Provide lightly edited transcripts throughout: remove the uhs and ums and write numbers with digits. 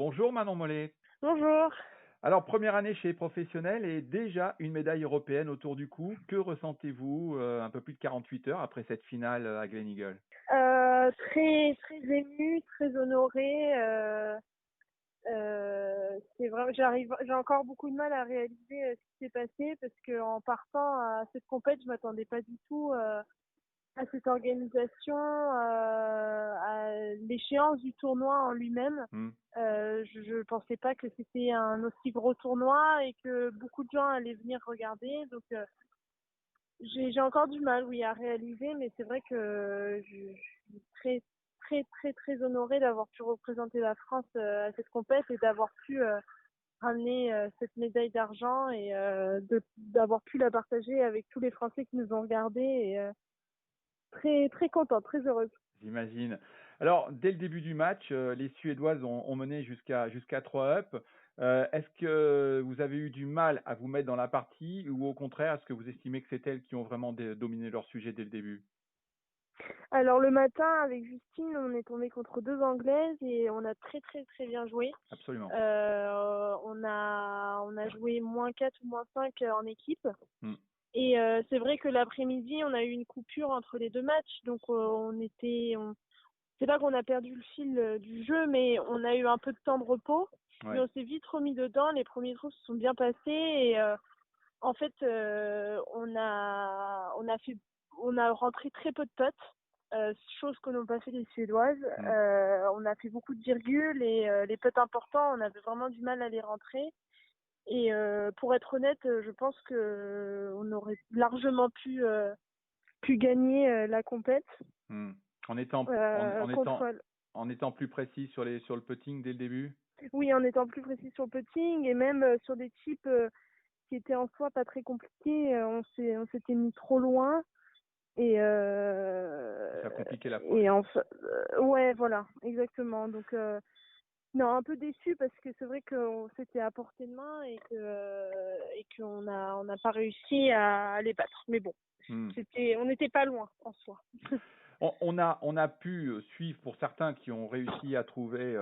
Bonjour Manon Mollet. Bonjour. Alors, première année chez les professionnels et déjà une médaille européenne autour du cou. Que ressentez-vous un peu plus de 48 heures après cette finale à Gleneagle? Très très émue, très honorée. C'est vrai, j'ai encore beaucoup de mal à réaliser ce qui s'est passé parce que en partant à cette compète, je m'attendais pas du tout à cette organisation, à l'échéance du tournoi en lui-même. Hmm. Je pensais pas que c'était un aussi gros tournoi et que beaucoup de gens allaient venir regarder. Donc j'ai encore du mal, oui, à réaliser, mais c'est vrai que je suis très, très, très, très honorée d'avoir pu représenter la France à cette compète et d'avoir pu ramener cette médaille d'argent et d'avoir pu la partager avec tous les Français qui nous ont regardés et très, très contente, très heureuse. J'imagine. Alors, dès le début du match, les Suédoises ont mené jusqu'à 3 up. Est-ce que vous avez eu du mal à vous mettre dans la partie ou au contraire, est-ce que vous estimez que c'est elles qui ont vraiment dominé leur sujet dès le début? Alors le matin, avec Justine, on est tombé contre deux Anglaises et on a très, très, très bien joué. Absolument. On a joué -4 ou -5 en équipe. Hmm. Et c'est vrai que l'après-midi, on a eu une coupure entre les deux matchs, donc c'est pas qu'on a perdu le fil du jeu, mais on a eu un peu de temps de repos, mais Ouais. on s'est vite remis dedans. Les premiers tours se sont bien passés et en fait, on a rentré très peu de putts, chose que n'ont pas fait les Suédoises. Hmm. On a fait beaucoup de virgules et les putts importants, on avait vraiment du mal à les rentrer. Et pour être honnête, je pense que on aurait largement pu gagner la compète Hmm. En étant, contre. en étant plus précis sur le putting dès le début? Oui, en étant plus précis sur le putting et même sur des chips qui étaient en soi pas très compliqués, on s'était mis trop loin et Ça compliquait et l'approche. enfin, ouais, voilà, exactement. Donc non, un peu déçu parce que c'est vrai qu'on s'était à portée de main et qu'on n'a pas réussi à les battre. Mais bon, Hmm. on n'était pas loin en soi. On a pu suivre pour certains qui ont réussi à trouver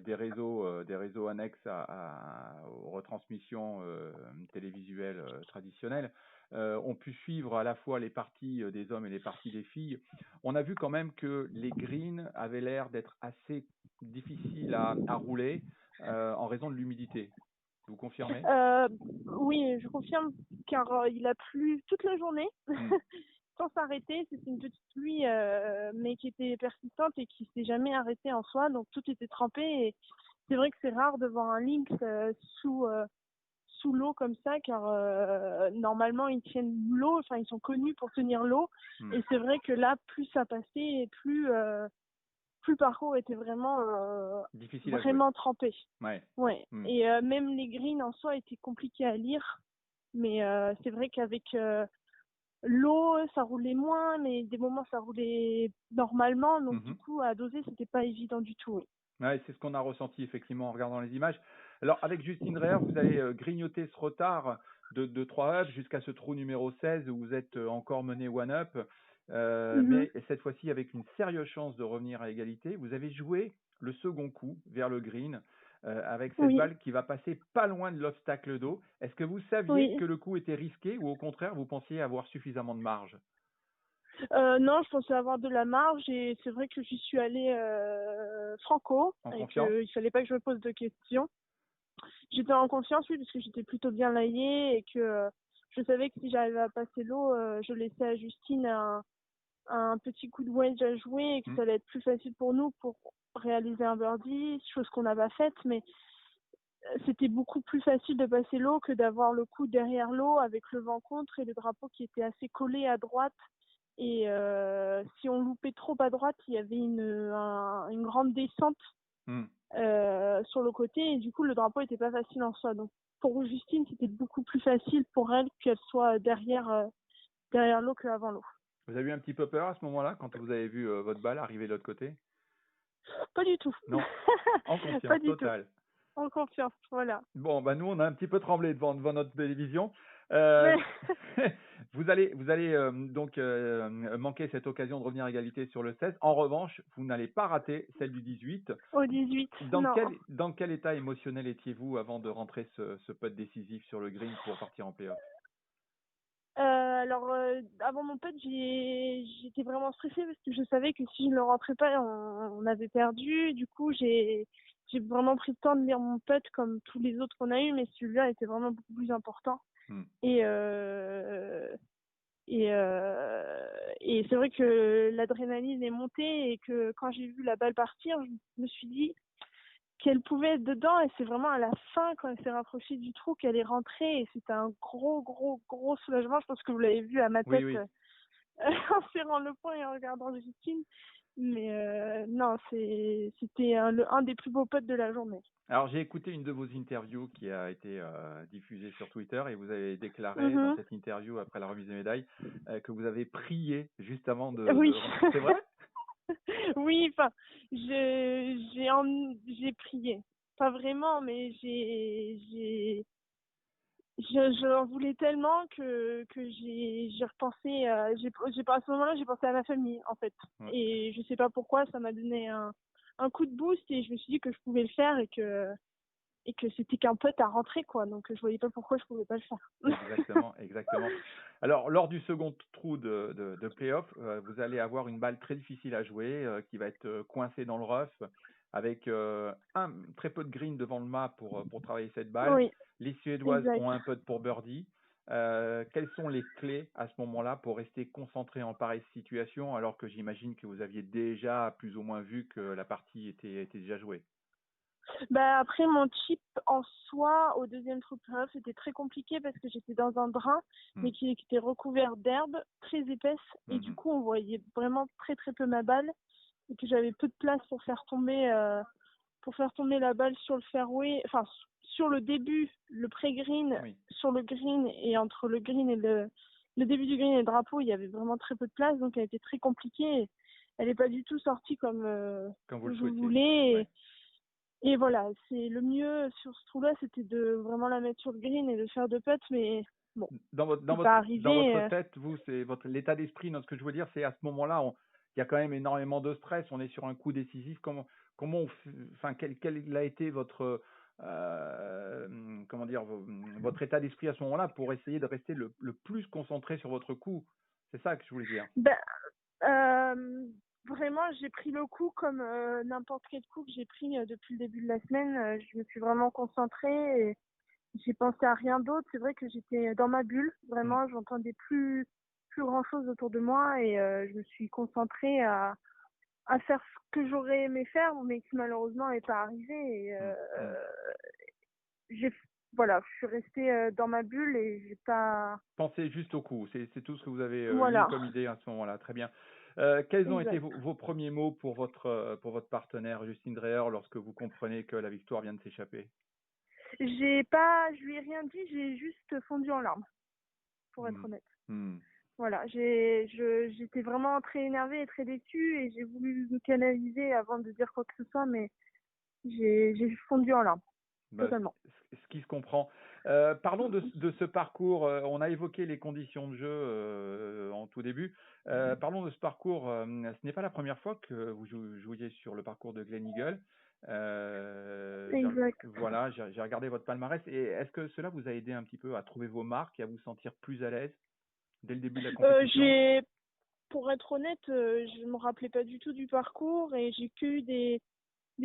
des réseaux annexes aux retransmissions télévisuelles traditionnelles, ont pu suivre à la fois les parties des hommes et les parties des filles. On a vu quand même que les greens avaient l'air d'être assez difficiles à rouler en raison de l'humidité. Vous confirmez? Euh, oui, je confirme, car il a plu toute la journée, Hmm. sans s'arrêter. C'était une petite pluie, mais qui était persistante et qui s'est jamais arrêtée en soi. Donc tout était trempé. Et c'est vrai que c'est rare de voir un lynx sous l'eau comme ça, car normalement ils tiennent l'eau. Enfin, ils sont connus pour tenir l'eau. Hmm. Et c'est vrai que là, plus ça passait, et plus le parcours était vraiment Difficile à jouer. vraiment trempé. Ouais. Ouais. Hmm. Et même les greens en soi étaient compliqués à lire. Mais c'est vrai qu'avec l'eau, ça roulait moins, mais des moments ça roulait normalement. Donc du Mhm. coup, à doser, c'était pas évident du tout. Oui. Ouais, c'est ce qu'on a ressenti effectivement en regardant les images. Alors avec Justine Dreher, vous allez grignoter ce retard de 3 up jusqu'à ce trou numéro 16 où vous êtes encore mené 1 up, Mhm. mais cette fois-ci avec une sérieuse chance de revenir à égalité. Vous avez joué le second coup vers le green avec cette Oui, balle qui va passer pas loin de l'obstacle d'eau. Est-ce que vous saviez oui. que le coup était risqué ou au contraire vous pensiez avoir suffisamment de marge Non, je pensais avoir de la marge et c'est vrai que j'y suis allée franco en et confiance? qu'il fallait pas que je me pose de questions. J'étais en confiance, oui, parce que j'étais plutôt bien laillée et que je savais que si j'arrivais à passer l'eau, je laissais à Justine un petit coup de wedge à jouer et que Hmm. ça allait être plus facile pour nous pour réaliser un birdie, chose qu'on n'a pas faite, mais c'était beaucoup plus facile de passer l'eau que d'avoir le coup derrière l'eau avec le vent contre et le drapeau qui était assez collé à droite. Et si on loupait trop à droite, il y avait une grande descente Hmm. sur le côté et du coup le drapeau était pas facile en soi. Donc pour Justine, c'était beaucoup plus facile pour elle qu'elle soit derrière l'eau qu'avant l'eau. Vous avez eu un petit peu peur à ce moment-là quand vous avez vu votre balle arriver de l'autre côté? Pas du tout. Non, en Pas confiance du tout. totale. En confiance, voilà. Bon, bah nous, on a un petit peu tremblé devant notre télévision. Euh, Mais vous allez donc manquer cette occasion de revenir à égalité sur le 16. En revanche, vous n'allez pas rater celle du 18. au 18, Dans non. quel, dans quel état émotionnel étiez-vous avant de rentrer ce putt décisif sur le green pour partir en playoff? Alors, avant mon putt, j'étais vraiment stressée parce que je savais que si je ne rentrais pas, on avait perdu. Du coup, j'ai vraiment pris le temps de lire mon putt comme tous les autres qu'on a eu, mais celui-là était vraiment beaucoup plus important. Hmm. Et euh, et c'est vrai que l'adrénaline est montée et que quand j'ai vu la balle partir, je me suis dit qu'elle pouvait être dedans, et c'est vraiment à la fin, quand elle s'est rapprochée du trou, qu'elle est rentrée, et c'était un gros soulagement. Je pense que vous l'avez vu à ma Oui, tête oui. en serrant le poing et en regardant Justine. Mais non, c'était un des plus beaux potes de la journée. Alors, j'ai écouté une de vos interviews qui a été diffusée sur Twitter et vous avez déclaré dans Mhm. cette interview après la remise des médailles que vous avez prié juste avant Oui. C'est vrai? Oui, enfin, j'ai prié. Pas vraiment, mais j'en voulais tellement que j'ai repensé, à ce moment-là, j'ai pensé à ma famille, en fait. Ouais. Et je sais pas pourquoi, ça m'a donné un coup de boost, et je me suis dit que je pouvais le faire, et que c'était qu'un pote à rentrer, quoi. Donc, je voyais pas pourquoi je pouvais pas le faire. Exactement, exactement. Alors, lors du second trou de playoff, vous allez avoir une balle très difficile à jouer qui va être coincée dans le rough avec très peu de green devant le mât pour travailler cette balle. Oui, Les Suédoises exact. ont un putt pour birdie. Quelles sont les clés à ce moment-là pour rester concentré en pareille situation alors que j'imagine que vous aviez déjà plus ou moins vu que la partie était déjà jouée? Bah, après, mon chip en soi, au deuxième trou de playoff, c'était très compliqué parce que j'étais dans un drain, Hmm, mais qui était recouvert d'herbe très épaisse. Et du mhm. coup, on voyait vraiment très peu ma balle, et que j'avais peu de place pour faire tomber la balle sur le fairway, enfin, sur le début, le pré-green, Oui, sur le green, et entre le green et le début du green et le drapeau, il y avait vraiment très peu de place, donc elle était très compliquée. Elle n'est pas du tout sortie comme vous le comme je souhaitiez. voulais. Ouais. Et voilà, c'est le mieux sur ce trou-là, c'était de vraiment la mettre sur le green et de faire deux putts, mais bon, c'est pas Dans votre arrivé. tête, vous, c'est l'état d'esprit. Non, ce que je veux dire, c'est à ce moment-là, il y a quand même énormément de stress. On est sur un coup décisif. Enfin, quel a été comment dire, votre état d'esprit à ce moment-là pour essayer de rester le plus concentré sur votre coup? C'est ça que je voulais dire. Ben, euh, vraiment, j'ai pris le coup comme n'importe quel coup que j'ai pris depuis le début de la semaine. Je me suis vraiment concentrée et j'ai pensé à rien d'autre. C'est vrai que j'étais dans ma bulle, Hmm, vraiment, j'entendais plus grand-chose autour de moi, et je me suis concentrée à faire ce que j'aurais aimé faire, mais qui malheureusement n'est pas arrivé. Et hmm, hmm. j'ai voilà, je suis restée dans ma bulle, et j'ai pas. Pensez juste au coup. C'est tout ce que vous avez eu Voilà, comme idée à ce moment-là. Très bien. Quels ont été exact. vos premiers mots pour votre partenaire Justine Dreher lorsque vous comprenez que la victoire vient de s'échapper? Je lui ai rien dit, j'ai juste fondu en larmes, pour être Hmm, honnête. hmm. Voilà, j'étais vraiment très énervée et très déçue, et j'ai voulu me canaliser avant de dire quoi que ce soit, mais j'ai fondu en larmes, Bah, totalement. ce qui se comprend. Parlons de ce parcours. On a évoqué les conditions de jeu en tout début. Parlons de ce parcours. Ce n'est pas la première fois que vous jouiez sur le parcours de Glen Eagle. Exact. Voilà, j'ai regardé votre palmarès. Et est-ce que cela vous a aidé un petit peu à trouver vos marques et à vous sentir plus à l'aise dès le début de la compétition? Pour être honnête, je me rappelais pas du tout du parcours, et j'ai que eu des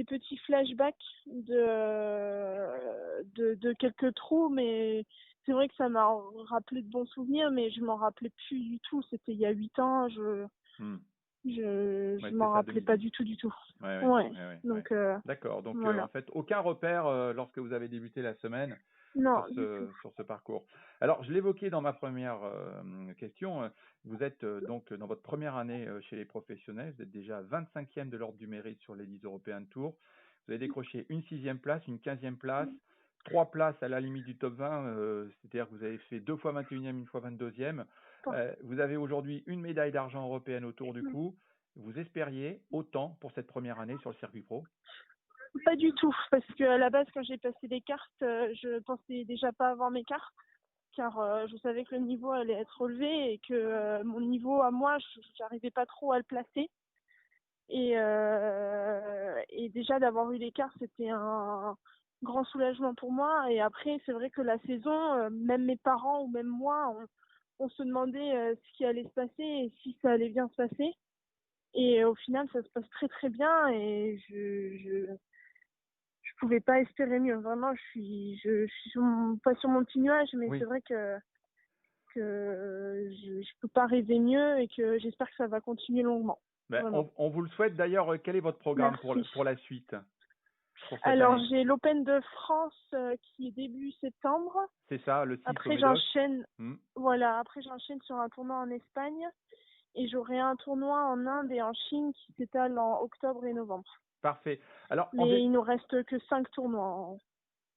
petits flashbacks de quelques trous, mais c'est vrai que ça m'a rappelé de bons souvenirs, mais je m'en rappelais plus du tout. C'était il y a 8 ans, Hmm. Ouais, je c'était m'en ça, rappelais pas 2010. du tout. Ouais, ouais, Ouais, ouais, ouais, ouais. donc D'accord. Donc, en voilà. fait, aucun repère lorsque vous avez débuté la semaine Non, du tout. sur ce parcours. Alors, je l'évoquais dans ma première question. Vous êtes donc dans votre première année chez les professionnels. Vous êtes déjà 25e de l'ordre du mérite sur les 10 European Tour. Vous avez décroché une 6e place, une 15e place, 3 places à la limite du top 20. C'est-à-dire que vous avez fait 2 fois 21e, une fois 22e. Bon, Vous avez aujourd'hui une médaille d'argent européenne autour du cou. Vous espériez autant pour cette première année sur le circuit pro? pas du tout, parce que à la base, quand j'ai passé les cartes, je pensais déjà pas avoir mes cartes. car je savais que le niveau allait être relevé et que mon niveau à moi, j'arrivais pas trop à le placer. Et déjà d'avoir eu l'écart, c'était un grand soulagement pour moi. Et après, c'est vrai que la saison, même mes parents ou même moi, on se demandait ce qui allait se passer et si ça allait bien se passer. Et au final, ça se passe très très bien et je pouvais pas espérer mieux. Vraiment, je suis pas sur mon petit nuage, mais c'est Oui. vrai que je peux pas rêver mieux et que j'espère que ça va continuer longuement. Ben, Vraiment. on vous le souhaite. D'ailleurs, quel est votre programme Merci. pour la suite, pour cette Alors, année? j'ai l'Open de France qui est début septembre. C'est ça, le 6 au Après, Médoc? j'enchaîne, Hmm. voilà, après j'enchaîne sur un tournoi en Espagne et j'aurai un tournoi en Inde et en Chine qui s'étale en octobre et novembre. Parfait. Alors, Mais il nous reste que 5 tournois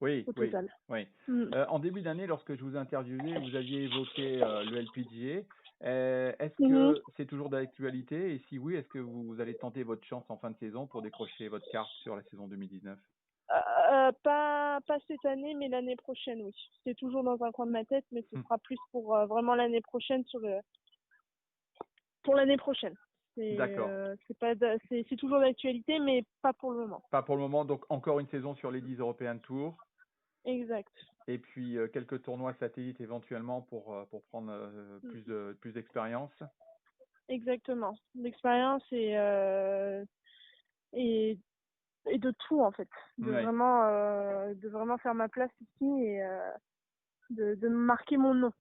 oui, au oui, total. oui. Mm. En début d'année, lorsque je vous ai interviewé, vous aviez évoqué le LPGA. Est-ce Mhm. que c'est toujours d'actualité? Et si oui, est-ce que vous allez tenter votre chance en fin de saison pour décrocher votre carte sur la saison 2019? Pas cette année, mais l'année prochaine, oui. C'est toujours dans un coin de ma tête, mais ce sera plus pour vraiment l'année prochaine pour l'année prochaine. D'accord. C'est toujours d'actualité, mais pas pour le moment. Pas pour le moment, donc encore une saison sur les 10 European Tour. Exact. Et puis quelques tournois satellites éventuellement pour prendre Mm. plus d'expérience. Exactement. L'expérience et, et de tout, en fait. Oui, De vraiment faire ma place ici et de marquer mon nom.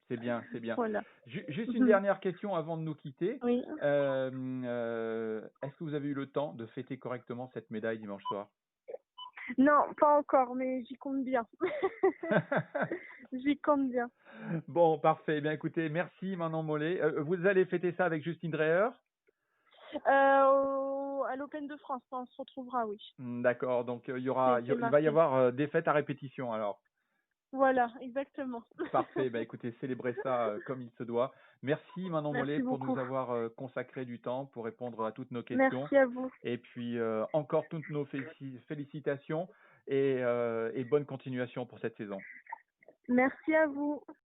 c'est bien, c'est bien. Voilà. Juste une Mhm. dernière question avant de nous quitter. Oui. Est-ce que vous avez eu le temps de fêter correctement cette médaille dimanche soir? Non, pas encore, mais j'y compte bien. J'y compte bien. Bon, parfait. Eh bien, écoutez, merci Manon Mollet. Vous allez fêter ça avec Justine Dreher? À l'Open de France, on se retrouvera, oui. D'accord. Donc C'est il va y marqué. avoir des fêtes à répétition alors. Voilà, exactement. Parfait. Bah écoutez, célébrez ça comme il se doit. Merci Manon Mollet Merci pour nous beaucoup. avoir consacré du temps pour répondre à toutes nos questions. Merci à vous. Et puis encore toutes nos félicitations et bonne continuation pour cette saison. Merci à vous.